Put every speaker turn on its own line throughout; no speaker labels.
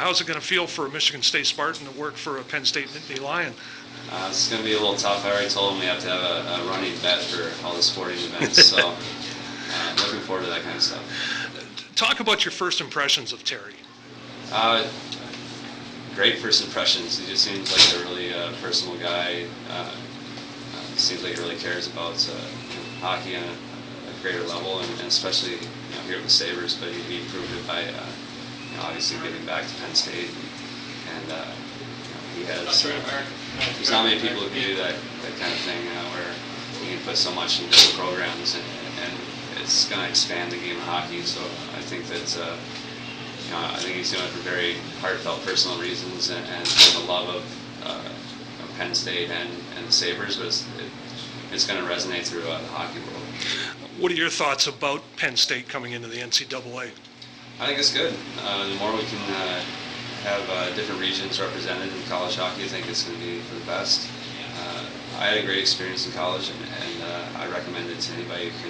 how's it going to feel for a Michigan State Spartan to work for a Penn State Nittany Lion?
It's going to be a little tough. I already told them we have to have a running bet for all the sporting events, so looking forward to that kind of stuff.
Talk about your first impressions of Terry.
Great first impressions. He just seems like a really personal guy. Seems like he really cares about hockey on a greater level, and especially here with the Sabres. But he proved it by obviously giving back to Penn State, and he has. There's not many people who can do that kind of thing where you can put so much into the programs, and it's going to expand the game of hockey. So I think that. I think he's doing it for very heartfelt, personal reasons, and the love of Penn State and the Sabres, but it's going to resonate through the hockey world.
What are your thoughts about Penn State coming into the NCAA?
I think it's good. The more we can have different regions represented in college hockey, I think it's going to be for the best. I had a great experience in college, and I recommend it to anybody who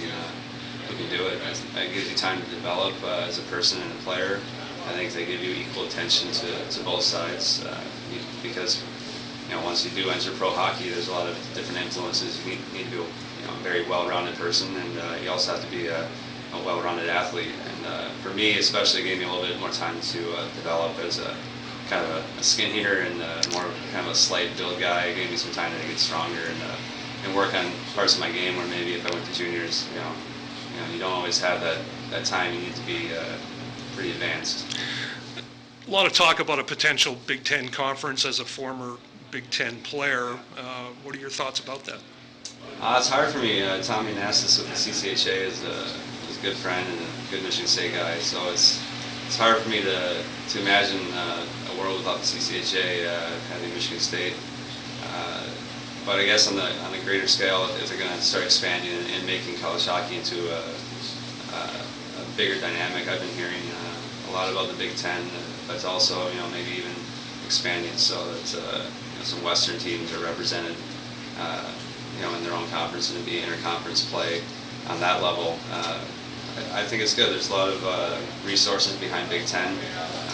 can do it. It gives you time to develop as a person and a player. I think they give you equal attention to both sides because once you do enter pro hockey, there's a lot of different influences. You need to be a very well-rounded person, and you also have to be a well-rounded athlete. And for me, especially, it gave me a little bit more time to develop as a kind of a skinnier and more kind of a slight build guy. It gave me some time to get stronger and work on parts of my game where maybe if I went to juniors, you don't always have that time. You need to be pretty advanced.
A lot of talk about a potential Big Ten conference as a former Big Ten player. What are your thoughts about that?
It's hard for me. Tommy Nassis with the CCHA is a good friend and a good Michigan State guy, so it's hard for me to imagine a world without the CCHA having Michigan State. But I guess on the greater scale, if they're going to start expanding and making college hockey into a bigger dynamic, I've been hearing a lot about the Big Ten, but also maybe even expanding so that some Western teams are represented in their own conference and be interconference play on that level. I think it's good. There's a lot of resources behind Big Ten.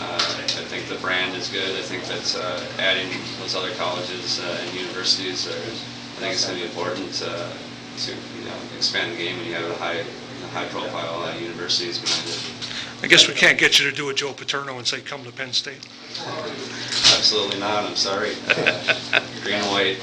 I think the brand is good. I think that adding those other colleges and universities, I think it's going to be important to expand the game when you have a high-profile universities behind it.
I guess we can't get you to do a Joe Paterno and say, come to Penn State.
Absolutely not. I'm sorry. Green and white.